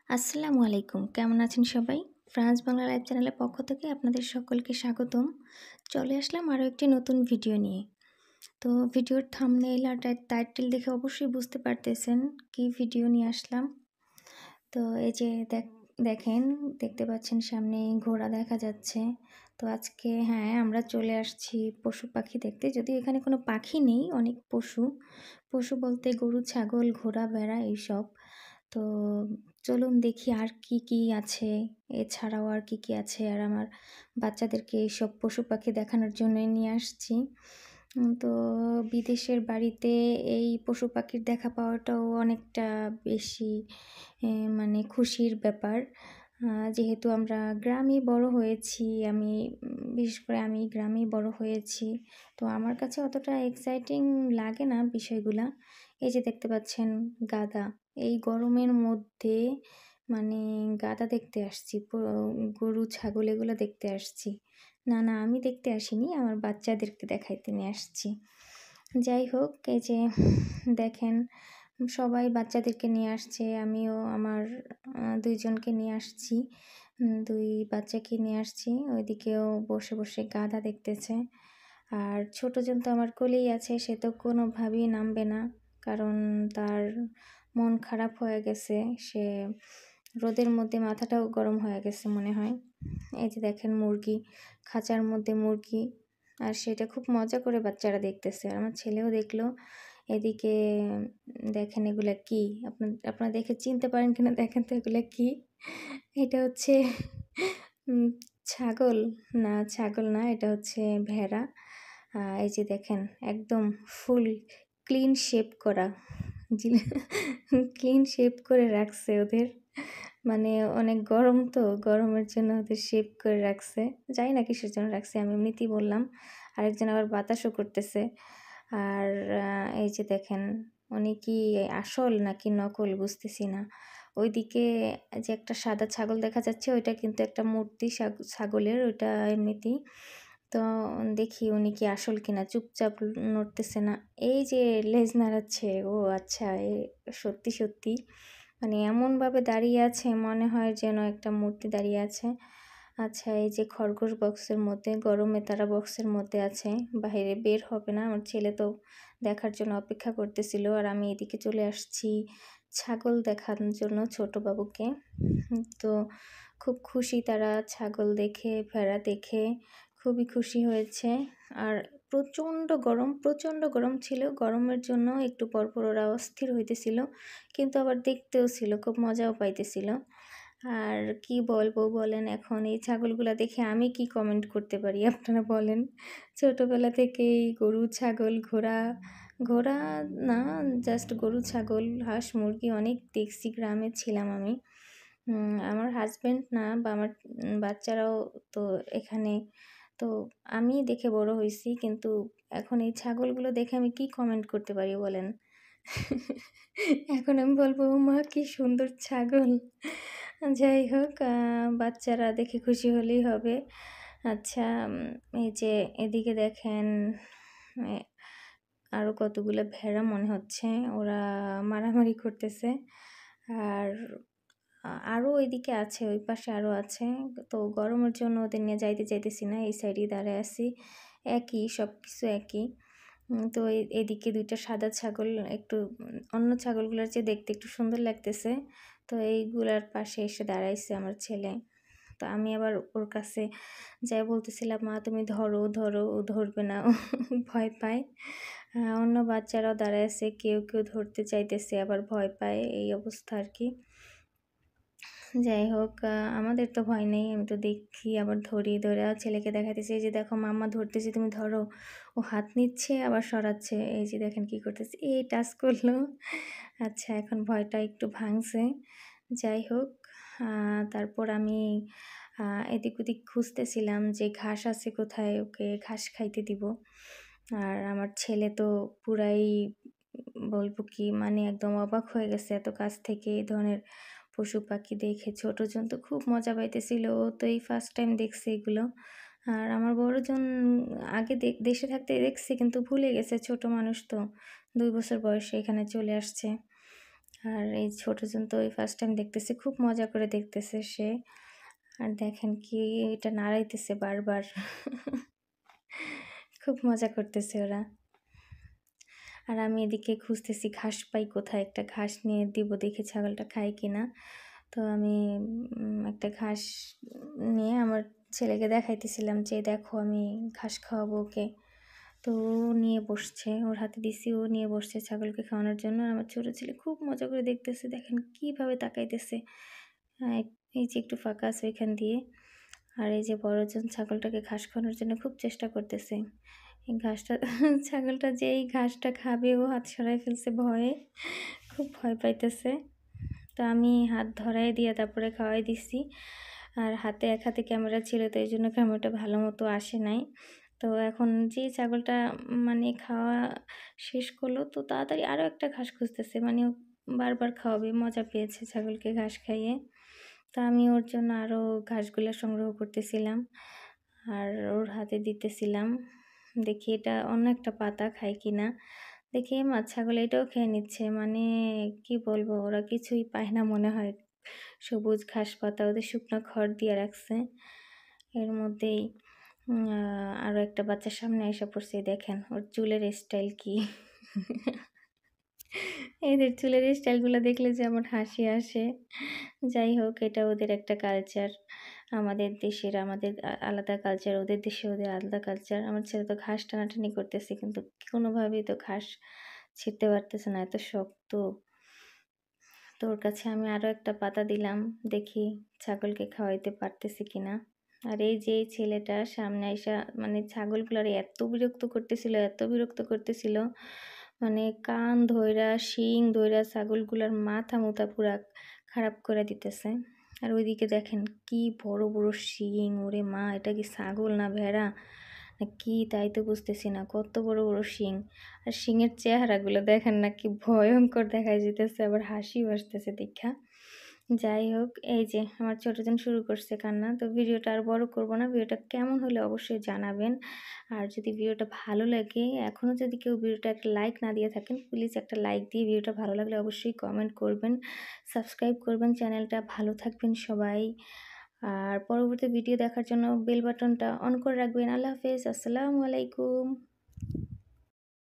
আসসালামু আলাইকুম। কেমন আছেন সবাই? ফ্রান্স বাংলা লাইভ চ্যানেলের পক্ষ থেকে আপনাদের সকলকে স্বাগতম। চলে আসলাম আরও একটি নতুন ভিডিও নিয়ে। তো ভিডিওর থাম্বনেইল আর টাইটেল দেখে অবশ্যই বুঝতে পারতেছেন কি ভিডিও নিয়ে আসলাম। তো এই যে দেখেন, দেখতে পাচ্ছেন সামনে ঘোড়া দেখা যাচ্ছে। তো আজকে আমরা চলে আসছি পশু পাখি দেখতে। যদিও এখানে কোনো পাখি নেই, অনেক পশু। পশু বলতে গরু, ছাগল, ঘোড়া, ভেড়া এইসব। তো চলুন দেখি আর কি কি আছে, এছাড়াও আর কি কি আছে। আর আমার বাচ্চাদেরকে এইসব পশু পাখি দেখানোর জন্যই নিয়ে আসছি। তো বিদেশের বাড়িতে এই পশু পাখির দেখা পাওয়াটাও অনেকটা বেশি মানে খুশির ব্যাপার। যেহেতু আমরা গ্রামে বড় হয়েছি, বিশেষ করে আমি গ্রামেই বড় হয়েছি। তো আমার কাছে অতটা এক্সাইটিং লাগে না বিষয়গুলা। এই যে দেখতে পাচ্ছেন গাধা, এই গরমের মধ্যে মানে গাধা দেখতে আসছি, গরু, ছাগল এগুলো দেখতে আসছি। না আমি দেখতে আসিনি, আমার বাচ্চাদেরকে দেখাইতে নিয়ে আসছি। যাই হোক, এই যে দেখেন সবাই বাচ্চাদেরকে নিয়ে আসছে, আমিও আমার ২ জনকে নিয়ে আসছি। ২ বাচ্চাকে নিয়ে আসছি। ওইদিকেও বসে বসে গাধা দেখতেছে। আর ছোটজন তো আমার কোলেই আছে, সে তো কোনোভাবেই নামবে না, কারণ তার মন খারাপ হয়ে গেছে। সে রোদের মধ্যে মাথাটাও গরম হয়ে গেছে মনে হয়। এই যে দেখেন মুরগি, খাঁচার মধ্যে মুরগি, আর সেটা খুব মজা করে বাচ্চারা দেখতেছে। আর আমার ছেলেও দেখলো। এদিকে দেখেন এগুলা কি, আপনারা দেখে চিনতে পারেন কিনা দেখেন তো এগুলা কি। এটা হচ্ছে ছাগল ছাগল না, এটা হচ্ছে ভেড়া। এই যে দেখেন একদম ফুল ক্লিন শেপ করা, ক্লিন শেপ করে রাখছে ওদের। মানে অনেক গরম, তো গরমের জন্য ওদের শেপ করে রাখছে। জানি না কিসের জন্য রাখছে, আমি এমনিতেই বললাম। আরেকজন আবার বাতাসও করতেছে। আর এই যে দেখেন, উনি কি আসল নাকি নকল বুঝতেছি না। ওইদিকে যে একটা সাদা ছাগল দেখা যাচ্ছে, ওইটা কিন্তু একটা মূর্তি ছাগলের, ওইটা এমনিতেই। তো দেখি উনি কি আসল কিনা, চুপচাপ নড়তেছে না। এই যে লেজ নাড়াচ্ছে, ও আচ্ছা, সত্যি সত্যি মানে এমনভাবে দাঁড়িয়ে আছে মনে হয় যেন একটা মূর্তি দাঁড়িয়ে আছে। আচ্ছা, এই যে খরগোশ বক্সের মধ্যে, গরমে তারা বক্সের মধ্যে আছে, বাইরে বের হবে না। আমার ছেলে তো দেখার জন্য অপেক্ষা করতেছিল, আর আমি এদিকে চলে আসছি ছাগল দেখানোর জন্য ছোট বাবুকে। তো খুব খুশি তারা ছাগল দেখে, ভেড়া দেখে খুবই খুশি হয়েছে। আর প্রচণ্ড গরম ছিল। গরমের জন্য একটু পরপর ওরা অস্থির হইতেছিল, কিন্তু আবার দেখতেও ছিল, খুব মজাও পাইতেছিল। আর কি বলবো বলেন, এখন এই ছাগলগুলা দেখে আমি কি কমেন্ট করতে পারি আপনারা বলেন। ছোটোবেলা থেকেই গরু, ছাগল, ঘোড়া না, জাস্ট গরু, ছাগল, হাঁস, মুরগি অনেক দেখছি, গ্রামে ছিলাম আমি। আমার হাজব্যান্ড না বা আমার বাচ্চারাও তো এখানে, তো আমি দেখে বড় হয়েছি, কিন্তু এখন এই ছাগলগুলো দেখে আমি কি কমেন্ট করতে পারি বলেন। এখন আমি বলবো, মা কি সুন্দর ছাগল। যাই হোক, বাচ্চারা দেখে খুশি হলেই হবে। আচ্ছা, এই যে এদিকে দেখেন আরও কতগুলো ভেড়া মনে হচ্ছে, ওরা মারামারি করতেছে। আর আরও ওইদিকে আছে, ওই পাশে আরও আছে। তো গরমের জন্য ওদের নিয়ে যাইতে চাইতেছি না, এই সাইডেই দাঁড়ায় আছি। একই, সব কিছু একই। তো এদিকে 2টা সাদা ছাগল, একটু অন্য ছাগলগুলোর চেয়ে দেখতে একটু সুন্দর লাগতেছে। তো এইগুলার পাশে এসে দাঁড়াইছে আমার ছেলে। তো আমি আবার ওর কাছে যাই বলতেছিলাম, মা তুমি ধরো ধরো, ও ধরবে না, ও ভয় পায়। অন্য বাচ্চারাও দাঁড়ায় আছে, কেউ কেউ ধরতে চাইতেছে আবার ভয় পায়, এই অবস্থা আর কি। যাই হোক, আমাদের তো ভয় নেই, আমি তো দেখি আবার ধরে ছেলেকে দেখাইতেছি, এই যে দেখো মাম্মা ধরতেছি, তুমি ধরো। ও হাত নিচ্ছে আবার সরাচ্ছে, এই যে দেখেন কি করতেছে, এই টাচ করলো। আচ্ছা, এখন ভয়টা একটু ভাঙছে। যাই হোক, তারপর আমি এদিক ওদিক খুঁজতেছিলাম যে ঘাস আছে কোথায়, ওকে ঘাস খাইতে দিব। আর আমার ছেলে তো পুরাই বলবো কি, মানে একদম অবাক হয়ে গেছে, এত কাছ থেকে এই ধরনের পশু পাখি দেখে। ছোটজন তো খুব মজা পাইতেছিল, ও তো এই ফার্স্ট টাইম দেখছে এগুলো। আর আমার বড়জন আগে দেশে থাকতে দেখছে, কিন্তু ভুলে গেছে, ছোট মানুষ তো, 2 বছর বয়সে এখানে চলে আসছে। আর এই ছোটজন তো এই ফার্স্ট টাইম দেখতেছে, খুব মজা করে দেখতেছে সে। আর দেখেন কি এটা নাড়াইতেছে বারবার। খুব মজা করতেছে ওরা। আর আমি এদিকে খুঁজতেছি ঘাস পাই কোথায়, একটা ঘাস নিয়ে দিব দেখি ছাগলটা খায় কিনা। তো আমি একটা ঘাস নিয়ে আমার ছেলেকে দেখাইতেছিলাম যে দেখো আমি ঘাস খাওয়াবো ওকে। তো ও নিয়ে বসছে, ওর হাতে দিছি, ও নিয়ে বসছে ছাগলকে খাওয়ানোর জন্য। আর আমার ছোটো ছেলে খুব মজা করে দেখতেছে, দেখেন কীভাবে তাকাইতেছে। এই যে একটু ফাঁকা আছে ওইখান দিয়ে। আর এই যে বড়জন ছাগলটাকে ঘাস খাওয়ানোর জন্য খুব চেষ্টা করতেছে। এই ঘাসটা ছাগলটা যেই ঘাসটা খাবে ও হাত সরাই ফেলছে ভয়ে, খুব ভয় পাইতেছে। তো আমি হাত ধরাই দিয়ে তারপরে খাওয়াই দিছি। আর হাতে এক হাতে ক্যামেরা ছিল, তো এই জন্য ক্যামেরাটা ভালো মতো আসে নাই। তো এখন যে ছাগলটা মানে খাওয়া শেষ করলো, তো তাড়াতাড়ি আরও একটা ঘাস খুঁজতেছে, মানে ও বারবার খাওয়াবে, মজা পেয়েছে ছাগলকে ঘাস খাইয়ে। তা আমি ওর জন্য আরও ঘাসগুলো সংগ্রহ করতেছিলাম আর ওর হাতে দিতেছিলাম। দেখি এটা অন্য একটা পাতা খায় কিনা। দেখি মা ছাগল এটাও খেয়ে নিচ্ছে, মানে কি বলবো, ওরা কিছুই পায় না মনে হয়। সবুজ ঘাস পাতা ওদের শুকনো খড় দিয়ে রাখছে। এর মধ্যেই আরও একটা বাচ্চার সামনে এসে পড়ছে, দেখেন ওর চুলের স্টাইল কি। এদের চুলের স্টাইলগুলো দেখলে যে আমার হাসি আসে। যাই হোক, এটা ওদের একটা কালচার। আমাদের দেশের আমাদের আলাদা কালচার, ওদের দেশে ওদের আলাদা কালচার। আমার ছেলে তো ঘাস টানাটানি করতেছে, কিন্তু কোনোভাবেই তো ঘাস ছিঁড়তে পারতেছে না, এত শক্ত। তো ওর কাছে আমি আরও একটা পাতা দিলাম, দেখি ছাগলকে খাওয়াইতে পারতেছি কিনা। আর এই যে ছেলেটা সামনে আইসা মানে ছাগলগুলোর এত বিরক্ত করতেছিল, এত বিরক্ত করতেছিল, মানে কান ধইরা শিং ধইরা ছাগলগুলোর মাথা মুথা পুরা খারাপ করে দিতেছে। আর ওইদিকে দেখেন কি বড় বড় শিং, ওরে মা, এটা কি ছাগল না ভেড়া না কি তাই তো বুঝতেছি না, কত বড় বড় শিং। আর শিংয়ের চেহারাগুলো দেখেন না কি ভয়ঙ্কর দেখা যেতেছে, আবার হাসিও আসতেছে দেখা। যাই হোক, এই যে আমার ছোটজন শুরু করছে কান্না। তো ভিডিওটা আর বড় করব না, ভিডিওটা কেমন হলে অবশ্যই জানাবেন। আর যদি ভিডিওটা ভালো লাগে, এখনও যদি কেউ ভিডিওটা একটা লাইক না দিয়ে থাকেন, প্লিজ একটা লাইক দিয়ে ভিডিওটা ভালো লাগলে অবশ্যই কমেন্ট করবেন, সাবস্ক্রাইব করবেন চ্যানেলটা। ভালো থাকবেন সবাই। আর পরবর্তী ভিডিও দেখার জন্য বেল বাটনটা অন করে রাখবেন। আল্লাহ হাফেজ, আসসালামু আলাইকুম।